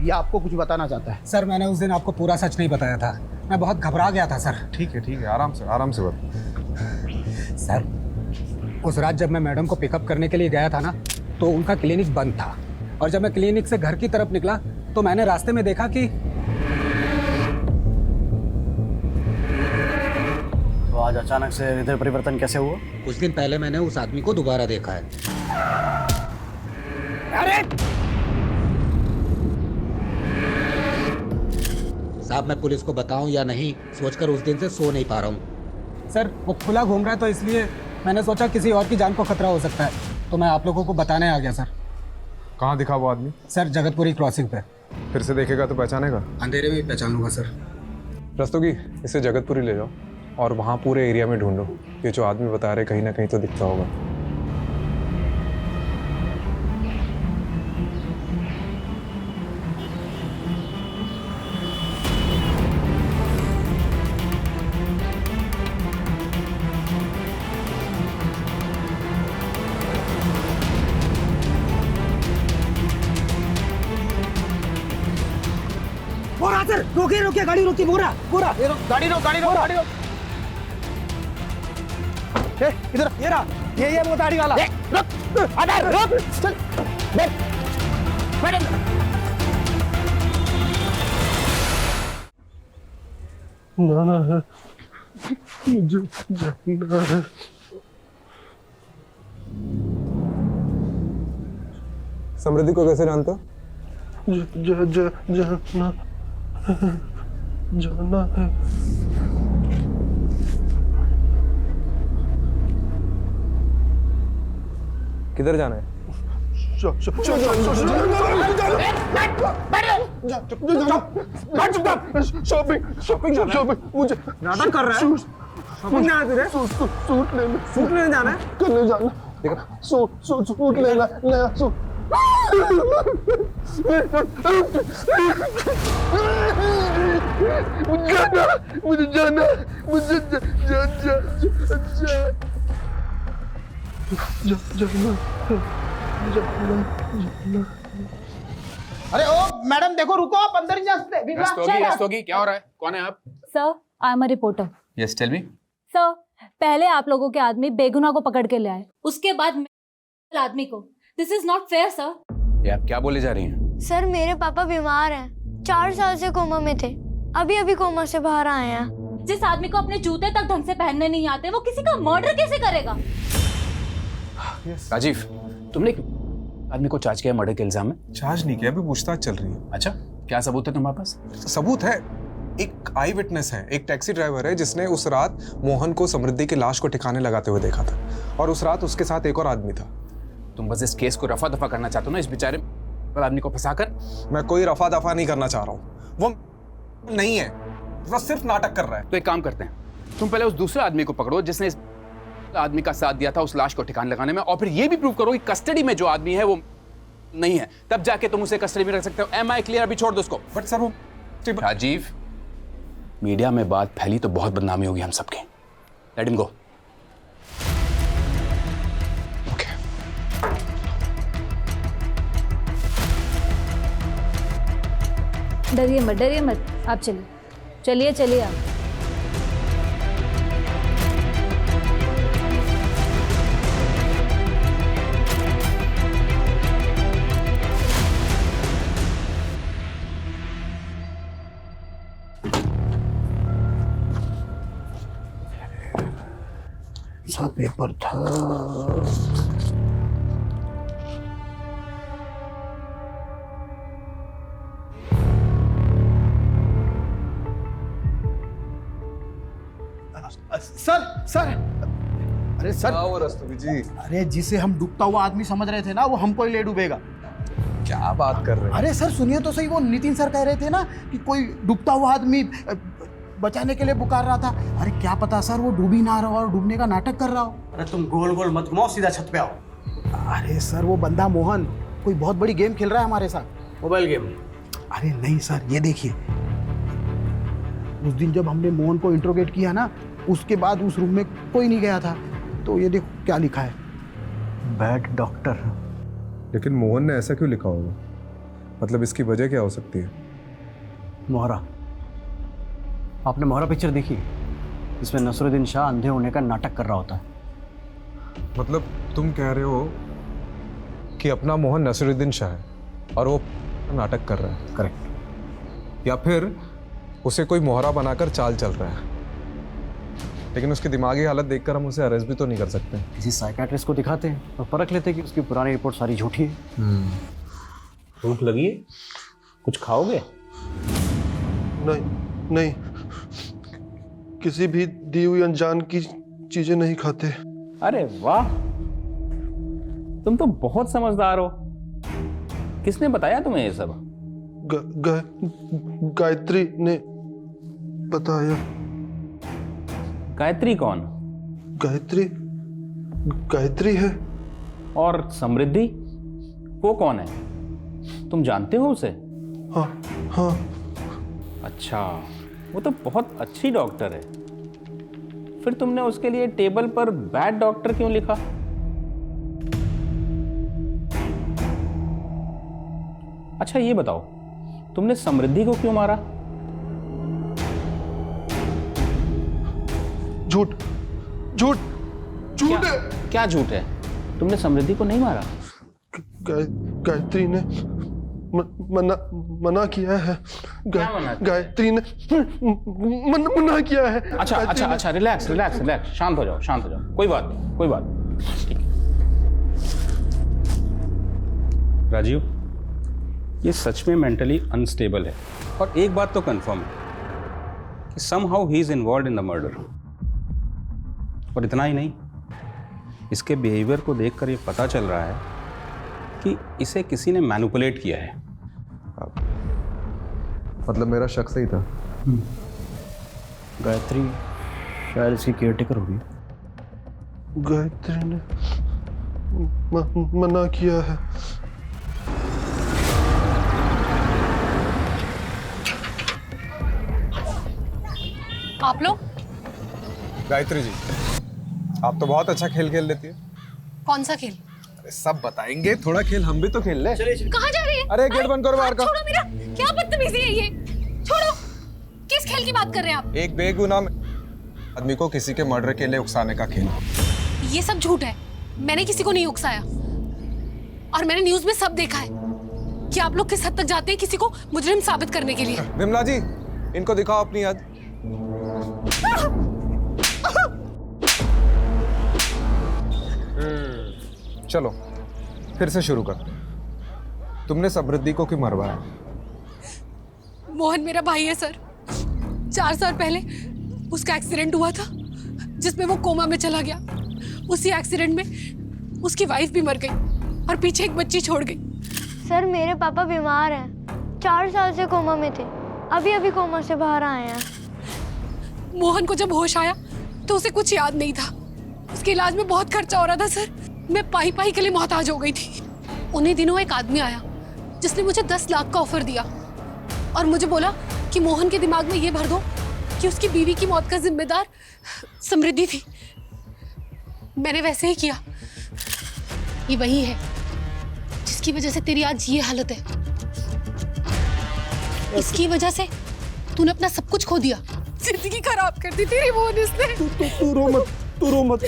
ये आपको कुछ बताना चाहता है। सर मैंने उस दिन आपको पूरा सच नहीं बताया था, मैं बहुत घबरा गया था सर। ठीक है, आराम से बता। सर उस रात जब मैं मैडम को पिकअप करने के लिए गया था ना, तो उनका क्लिनिक बंद था, और जब मैं क्लिनिक से घर की तरफ निकला तो मैंने रास्ते में देखा कि तो आज अचानक से हृदय परिवर्तन कैसे हुआ? कुछ दिन पहले मैंने उस आदमी को दोबारा देखा है। अरे साहब, मैं पुलिस को बताऊं या नहीं सोचकर उस दिन से सो नहीं पा रहा हूं। सर वो खुला घूम रहा है, तो इसलिए मैंने सोचा किसी और की जान को खतरा हो सकता है, तो मैं आप लोगों को बताने आ गया सर। कहाँ दिखा वो आदमी? सर जगतपुरी क्रॉसिंग पे। फिर से देखेगा तो पहचानेगा? अंधेरे में ही पहचान लूंगा सर। रस्तोगी, इसे जगतपुरी ले जाओ और वहाँ पूरे एरिया में ढूंढो। ये जो आदमी बता रहे कहीं ना कहीं तो दिखता होगा। बोरा सर, रोकिए गाड़ी रोकिए। बोरा गाड़ी रोक। इधर ये रहा, ये वो गाड़ी वाला। रुक, चल बैठ। ना है मुझे जानना है। समृद्धि को कैसे जानते हो? जाना है। किधर जाना है? मुझे नाटक कर रहा है। शॉपिंग जाना तुझे? सूट लेने जाना है? करने जाना। सूट लेना नया सूट। मुझे जाना अरे ओ मैडम देखो, रुको, आप अंदर ही जा सकते। रस्तोगी, क्या हो रहा है? कौन है आप? Sir, I am a reporter. Yes, tell me. Sir, पहले आप लोगों के आदमी बेगुनाह को पकड़ के ले आए, उसके बाद आदमी को। This is not fair sir. ये आप क्या बोले जा रही हैं? सर, मेरे पापा बीमार हैं, 4 साल से कोमा में थे, अभी कोमा से बाहर आए हैं। जिस आदमी को अपने जूते तक ढंग से पहनने नहीं आते, वो किसी का मर्डर कैसे करेगा? राजीव, तुमने आदमी को चार्ज किया मर्डर के इल्जाम में? चार्ज नहीं किया, अभी पूछताछ चल रही है। अच्छा, क्या सबूत है तुम्हारे पास? सबूत है, एक आई विटनेस है, एक टैक्सी ड्राइवर है जिसने उस रात मोहन को समृद्धि की लाश को ठिकाने लगाते हुए देखा था, और उस रात उसके साथ एक और आदमी था। तुम बस इस केस को रफा दफा करना चाहते हो ना, इस बेचारे आदमी को फंसाकर? मैं कोई रफा दफा नहीं करना चाह रहा हूँ, वो नहीं है, वो सिर्फ नाटक कर रहा है। तो एक काम करते हैं, तुम पहले उस दूसरे आदमी को पकड़ो जिसने इस आदमी का साथ दिया था उस लाश को ठिकाने लगाने में, और फिर ये भी प्रूव करो कि कस्टडी में जो आदमी है वो नहीं है, तब जाके तुम उसे कस्टडी में रख सकते हो। Am I clear? अभी छोड़ दो उसको। बट सर वो राजीव, मीडिया में बात फैली तो बहुत बदनामी होगी हम सबके। Let him go. डरिए मत, आप चलिए आप। सा पेपर था। सर अरे सर, रस्तोगी जी, अरे जिसे हम डूबता हुआ आदमी समझ रहे थे ना, वो हमको ही ले डूबेगा। क्या बात कर रहे हैं? अरे सर सुनिए तो सही, वो नितिन सर कह रहे थे ना कि कोई डूबता हुआ आदमी बचाने के लिए पुकार रहा था। अरे क्या पता सर वो डूब ही ना रहा हो और डूबने का नाटक कर रहा हो। अरे तुम गोल गोल मत घुमाओ, सीधा छत पे आओ। अरे सर वो बंदा मोहन कोई बहुत बड़ी गेम खेल रहा है हमारे साथ। Mobile game? अरे नहीं सर, ये देखिए, उस दिन जब हमने मोहन को इंट्रोगेट किया ना, उसके बाद उस रूम में कोई नहीं गया था। तो ये देखो क्या लिखा है, बैड डॉक्टर। लेकिन मोहन ने ऐसा क्यों लिखा होगा? मतलब इसकी वजह क्या हो सकती है? मोहरा, आपने मोहरा पिक्चर देखी? इसमें नसरुद्दीन शाह अंधे होने का नाटक कर रहा होता है। मतलब तुम कह रहे हो कि अपना मोहन नसरुद्दीन शाह है और वो नाटक कर रहा है? करेक्ट। या फिर उसे कोई मोहरा बनाकर चाल चल रहा है, लेकिन उसकी दिमागी हालत देखकर हम उसे अरेस्ट भी तो नहीं कर सकते। किसी साइकियाट्रिस्ट को दिखाते हैं और परख लेते हैं कि उसकी पुरानी रिपोर्ट सारी झूठी है। भूख लगी है? कुछ खाओगे? नहीं, किसी भी दी हुई अनजान की चीजें नहीं खाते। अरे वाह, तुम तो बहुत समझदार हो। किसने बताया तुम्हें ये सब? गायत्री ने बताया। गायत्री कौन? गायत्री है। और समृद्धि, वो कौन है? तुम जानते हो उसे? हाँ। अच्छा, वो तो बहुत अच्छी डॉक्टर है। फिर तुमने उसके लिए टेबल पर बैड डॉक्टर क्यों लिखा? अच्छा ये बताओ, तुमने समृद्धि को क्यों मारा? झूठ है। क्या झूठ है? तुमने समृद्धि को नहीं मारा? गायत्री ने मना किया है। गायत्री ने मना किया है। अच्छा, रिलैक्स, शांत हो जाओ। कोई बात नहीं। ठीक है राजीव, ये सच में मेंटली अनस्टेबल है, और एक बात तो कंफर्म है कि somehow he is involved in the murder. और इतना ही नहीं, इसके बिहेवियर को देखकर ये पता चल रहा है कि इसे किसी ने मैनिपुलेट किया है। मतलब मेरा शक सही था। गायत्री शायद इसकी केयरटेकर होगी। गायत्री ने मना किया है। आप लोग? गायत्री जी, आप तो बहुत अच्छा खेल खेल लेती है। कौन सा खेल? अरे सब बताएंगे, थोड़ा खेल हम भी तो खेल ले। कहाँ जा रही है? अरे गेट बंद करो बाहर का। छोड़ो मेरा, क्या बदतमीजी है ये? छोड़ो। किस खेल की बात कर रहे हैं आप? एक बेगुनाह आदमी को किसी के मर्डर के लिए उकसाने का खेल। ये सब झूठ है। मैंने किसी को नहीं उकसाया और मैंने न्यूज़ में सब देखा है कि आप लोग किस हद तक जाते हैं किसी को मुजरिम साबित करने के लिए। विमला जी, इनको दिखाओ अपनी याद। चलो फिर से शुरू कर। तुमने समृद्धि को क्यों मरवाया? मोहन मेरा भाई है सर। 4 साल पहले उसका एक्सीडेंट हुआ था जिसमें वो कोमा में चला गया। उसी एक्सीडेंट में उसकी वाइफ भी मर गई और पीछे एक बच्ची छोड़ गई। सर मेरे पापा बीमार हैं, 4 साल से कोमा में थे, अभी अभी कोमा से बाहर आए हैं। मोहन को जब होश आया तो उसे कुछ याद नहीं था। उसके इलाज में बहुत खर्चा हो रहा था सर। मैं पाई पाई के लिए मोहताज हो गई थी। उन्हीं दिनों एक आदमी आया जिसने मुझे 10 लाख का ऑफर दिया और मुझे बोला कि मोहन के दिमाग में ये भर दो कि उसकी बीवी की मौत का जिम्मेदार समृद्धि थी। मैंने वैसे ही किया। ये वही है जिसकी वजह से तेरी आज ये हालत है। इसकी वजह से तूने अपना सब कुछ खो दिया। जिंदगी खराब कर दी तेरी मोहन इसने। तू रो मत, तू रो मत।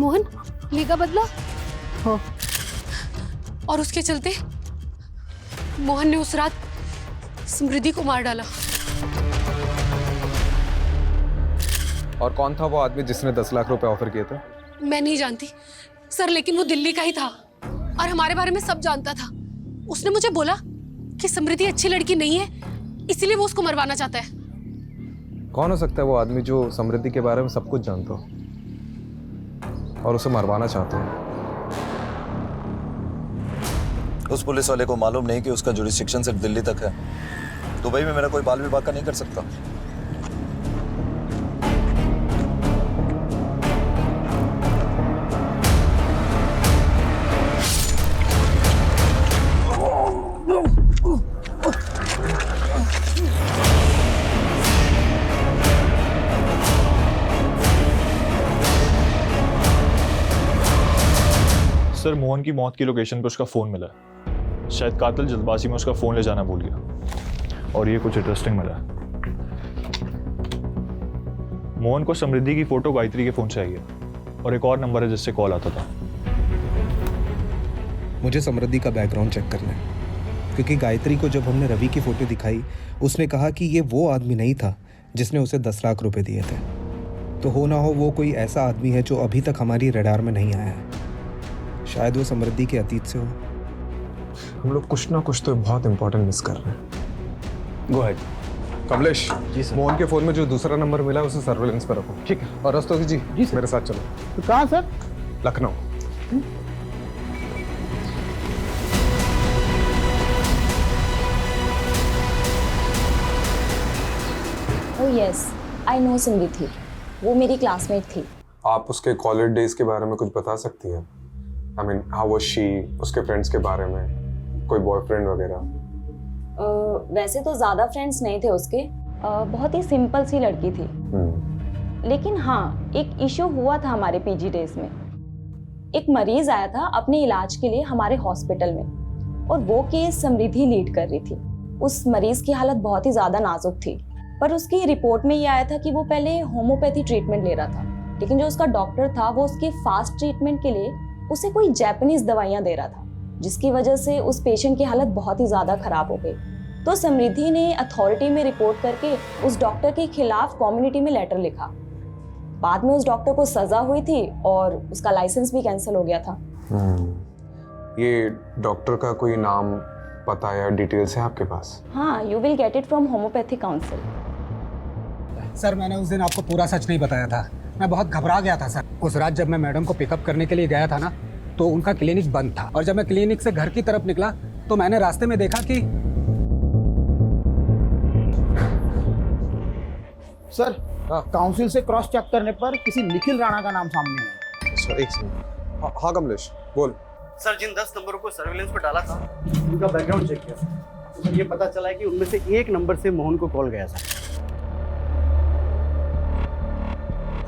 मोहन लेगा बदला? हाँ। और उसके चलते मोहन ने उस रात समृद्धि को मार डाला। और कौन था वो आदमी जिसने 10 लाख रुपए ऑफर किए थे? मैं नहीं जानती सर, लेकिन वो दिल्ली का ही था और हमारे बारे में सब जानता था। उसने मुझे बोला कि समृद्धि अच्छी लड़की नहीं है, इसीलिए वो उसको मरवाना चाहता है। कौन हो सकता है वो आदमी जो समृद्धि के बारे में सब कुछ जानता हो और उसे मरवाना चाहता है? उस पुलिस वाले को मालूम नहीं कि उसका जुरिस्डिक्शन सिर्फ दिल्ली तक है। दुबई में मेरा कोई बाल विभाग का नहीं कर सकता। सर, मोहन की मौत की लोकेशन पर उसका फ़ोन मिला है। शायद कातिल जल्दबाजी में उसका फ़ोन ले जाना भूल गया। और ये कुछ इंटरेस्टिंग मिला है। मोहन को समृद्धि की फ़ोटो गायत्री के फ़ोन से आई है और एक और नंबर है जिससे कॉल आता था। मुझे समृद्धि का बैकग्राउंड चेक करना है, क्योंकि गायत्री को जब हमने रवि की फ़ोटो दिखाई उसने कहा कि ये वो आदमी नहीं था जिसने उसे 10 लाख रुपए दिए थे। तो हो ना हो वो कोई ऐसा आदमी है जो अभी तक हमारी रडार में नहीं आया है। शायद वो समृद्धि के अतीत से हो। हम लोग कुछ ना कुछ तो बहुत इंपॉर्टेंट मिस कर रहे हैं। Go ahead. Kamlesh ji sir, Mohan के फोन में जो दूसरा नंबर मिला है उसे सर्वेलेंस पर रखो। ठीक है। और रस्तोगी जी मेरे साथ चलो। तो कहाँ sir? Lucknow. Oh yes, I know Samriddhi, वो मेरी क्लासमेट थी। आप उसके कॉलेज डेज के बारे में कुछ बता सकती हैं? I mean how was she, उसके फ्रेंड्स के बारे में, कोई बॉयफ्रेंड वगैरह? वैसे तो ज़्यादा फ्रेंड्स नहीं थे उसके, बहुत ही सिंपल सी लड़की थी। लेकिन हाँ, एक इशू हुआ था हमारे पीजी डेज में। एक मरीज आया था अपने इलाज के लिए हमारे हॉस्पिटल में और वो केस समृद्धि लीड कर रही थी। उस मरीज की हालत बहुत ही ज़्यादा नाजुक थी, पर उसकी रिपोर्ट में ये आया था कि वो पहले होम्योपैथी ट्रीटमेंट ले रहा था, लेकिन जो उसका डॉक्टर था वो उसके फास्ट ट्रीटमेंट के लिए उसे कोई जापानीज दवाइयाँ दे रहा था, जिसकी वजह से उस पेशेंट की हालत बहुत ही ज़्यादा खराब हो गई। तो समृद्धि ने अथॉरिटी में रिपोर्ट करके उस डॉक्टर के खिलाफ कम्युनिटी में लेटर लिखा। बाद में उस डॉक्टर को सजा हुई थी और उसका लाइसेंस भी कैंसिल हो गया था। ये डॉक्टर का कोई नाम, पता या डिटेल्स है आपके पास? हाँ, you will get it from homeopathy council. Sir, मैंने उस दिन आपको पूरा सच नहीं बताया था। मैं बहुत घबरा गया था सर। उस रात जब मैं मैडम को पिकअप करने के लिए गया था ना, तो उनका क्लिनिक बंद था और जब मैं क्लिनिक से घर की तरफ निकला तो मैंने रास्ते में देखा कि सर काउंसिल से क्रॉस चेक करने पर किसी निखिल राणा का नाम सामने आया। सर एक सेकंड। हाँ कमलेश बोल। सर जिन 10 नंबरों को सर्विलेंस पर डाला था उनका बैकग्राउंड चेक किया तो सर ये पता चला है कि उनमें से एक नंबर से मोहन को कॉल गया था।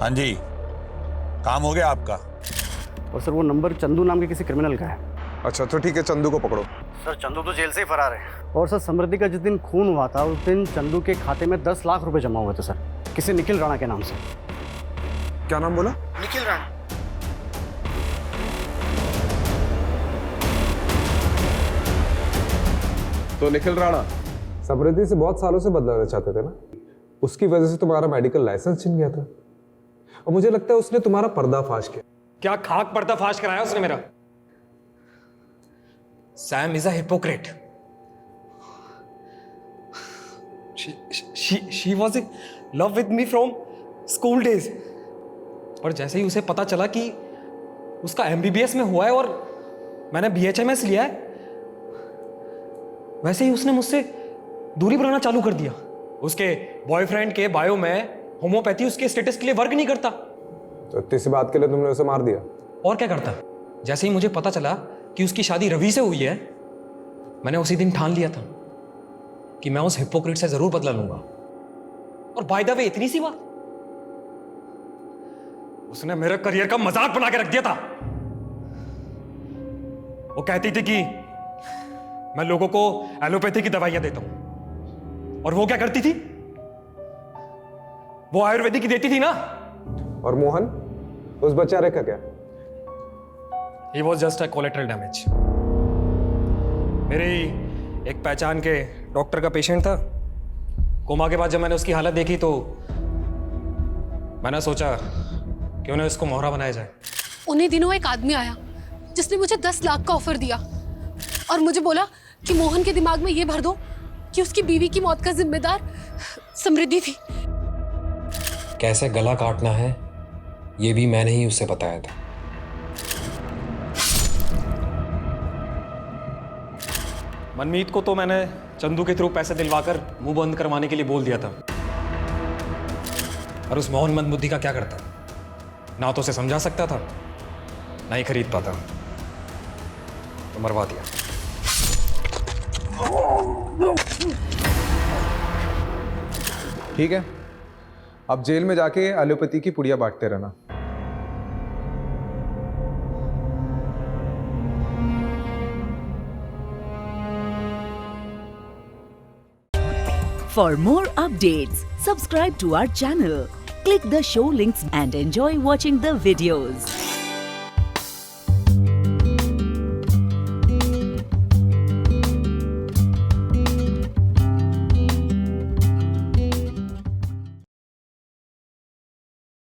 हाँ जी, काम हो गया आपका। और सर वो नंबर चंदू नाम के किसी क्रिमिनल का है। अच्छा तो ठीक है, चंदू को पकड़ो। सर चंदू तो जेल से ही फरार है। और सर समृद्धि का जिस दिन खून हुआ था उस दिन चंदू के खाते में 10 लाख रुपए जमा हुए थे सर, किसी निखिल राणा के नाम से। क्या नाम बोला? निखिल राणा। तो निखिल राणा समृद्धि से बहुत सालों से बदलाना चाहते थे ना, उसकी वजह से तुम्हारा मेडिकल लाइसेंस छिन गया था और मुझे लगता है उसने तुम्हारा पर्दाफाश किया। क्या खाक पर्दाफाश कराया उसने मेरा? Sam is a hypocrite. She was in love with me from school days, और जैसे ही उसे पता चला कि उसका MBBS में हुआ है और मैंने BHMS लिया है, वैसे ही उसने मुझसे दूरी बनाना चालू कर दिया। उसके बॉयफ्रेंड के बायो में होम्योपैथी उसके स्टेटस के लिए वर्क नहीं करता। तो इतनी सी बात के लिए तुमने उसे मार दिया? और क्या करता? जैसे ही मुझे पता चला कि उसकी शादी रवि से हुई है, मैंने उसी दिन ठान लिया था कि मैं उस हिपोक्रेट से जरूर बदला लूंगा। और बाय द वे इतनी सी बात, उसने मेरे करियर का मजाक बना के रख दिया था। वो कहती थी कि मैं लोगों को एलोपैथी की दवाइयां देता हूं, और वो क्या करती थी? वो आयुर्वेदिक की देती थी ना। और मोहन, उस बेचारे का क्या? He was just a collateral damage. मेरे एक पहचान के डॉक्टर का पेशेंट था। कोमा के बाद जब मैंने उसकी हालत देखी तो मैंने सोचा कि उन्हें उसको मोहरा बनाया जाए। उन्हीं दिनों एक आदमी आया जिसने मुझे 10 लाख का ऑफर दिया और मुझे बोला कि मोहन के दिमाग में ये भर दो कि उसकी बीवी की मौत का जिम्मेदार समृद्धि थी। कैसे गला काटना है ये भी मैंने ही उसे बताया था। मनमीत को तो मैंने चंदू के थ्रू पैसे दिलवाकर मुंह बंद करवाने के लिए बोल दिया था, और उस मोहन मंदबुद्धि का क्या करता? ना तो उसे समझा सकता था, ना ही खरीद पाता, तो मरवा दिया। ठीक है, अब जेल में जाके एलोपैथी की पुड़िया बांटते रहना। For more updates, subscribe to our channel, click the show links and enjoy watching the videos.